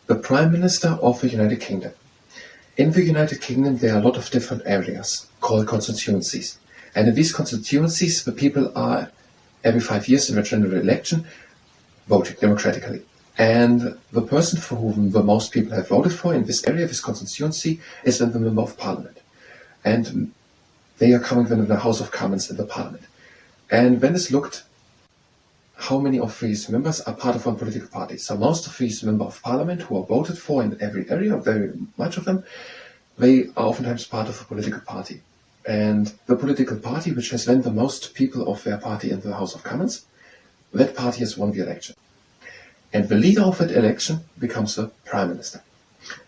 The Prime Minister of the United Kingdom. In the United Kingdom, there are a lot of different areas called constituencies. And in these constituencies, the people are, every 5 years in a general election, voting democratically. And the person for whom the most people have voted for in this area, this constituency, is then the Member of Parliament. And they are coming then in the House of Commons in the Parliament. And when it's looked how many of these members are part of one political party. So most of these members of parliament who are voted for in every area, very much of them, they are oftentimes part of a political party. And the political party which has then the most people of their party in the House of Commons, that party has won the election. And the leader of that election becomes the Prime Minister.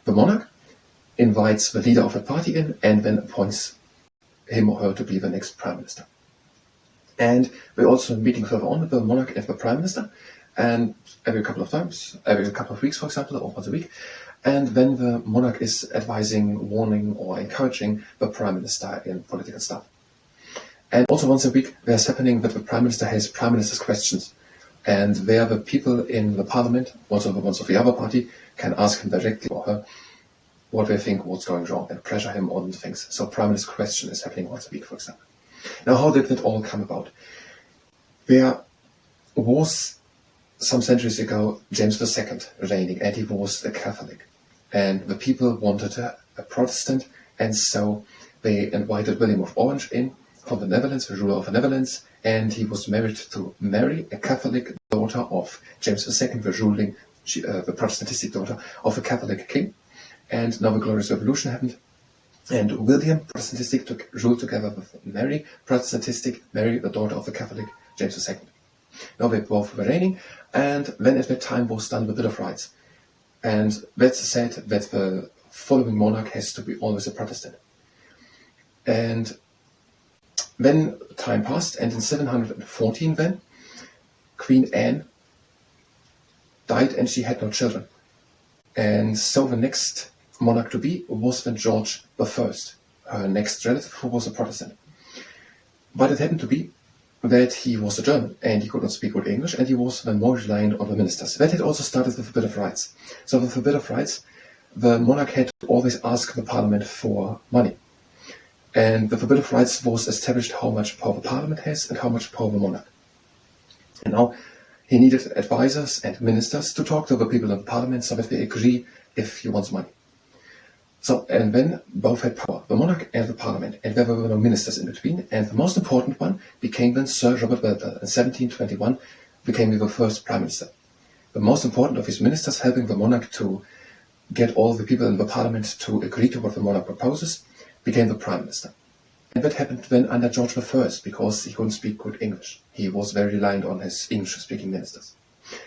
The monarch invites the leader of the party in and then appoints him or her to be the next Prime Minister. And we're also meeting further on with the monarch and the Prime Minister, and every couple of times, every couple of weeks, for example, or once a week. And then the monarch is advising, warning, or encouraging the Prime Minister in political stuff. And also once a week, there's happening that the Prime Minister has Prime Minister's questions, and there the people in the Parliament, also the ones of the other party, can ask him directly or her what they think, what's going wrong, and pressure him on things. So Prime Minister's question is happening once a week, for example. Now, how did that all come about? There was, some centuries ago, James II reigning, and he was a Catholic. And the people wanted a Protestant, and so they invited William of Orange in from the Netherlands, the ruler of the Netherlands, and he was married to Mary, a Catholic daughter of James II, the Protestantistic daughter of a Catholic king. And now the Glorious Revolution happened. And William, Protestantistic, ruled together with Mary, Protestantistic, Mary, the daughter of the Catholic, James II. Now they both were reigning, and then at that time was done the Bill of Rights. And that's said that the following monarch has to be always a Protestant. And then time passed, and in 714 then, Queen Anne died and she had no children. And so the next monarch to be was then George I, her next relative, who was a Protestant. But it happened to be that he was a German and he could not speak good English, and he was then more reliant on the ministers. That had also started with the Bill of Rights. So with the Bill of Rights, the monarch had to always ask the parliament for money. And with the Bill of Rights was established how much power the parliament has and how much power the monarch. And now he needed advisors and ministers to talk to the people in the parliament so that they agree if he wants money. So, and then both had power, the monarch and the parliament, and there were no ministers in between, and the most important one became then Sir Robert Walpole. In 1721 became the first Prime Minister. The most important of his ministers, helping the monarch to get all the people in the parliament to agree to what the monarch proposes, became the Prime Minister. And that happened then under George I, because he couldn't speak good English. He was very reliant on his English-speaking ministers.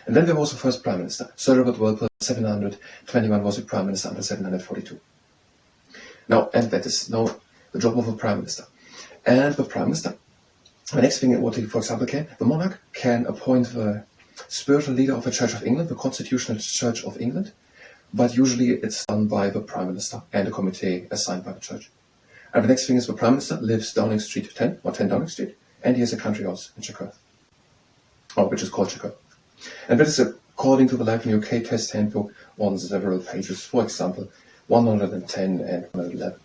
And then there was the first Prime Minister. Sir Robert Walpole, 721 was the Prime Minister until 742. Now, and that is now the job of a Prime Minister. And the Prime Minister, the next thing what he, for example, the monarch can appoint the spiritual leader of the Church of England, the Constitutional Church of England, but usually it's done by the Prime Minister and a committee assigned by the Church. And the next thing is the Prime Minister lives Downing Street 10, or 10 Downing Street, and he has a country house in Chickhurst, which is called Chickhurst. And that is according to the Life in UK Test Handbook on several pages, for example, 110 and 111.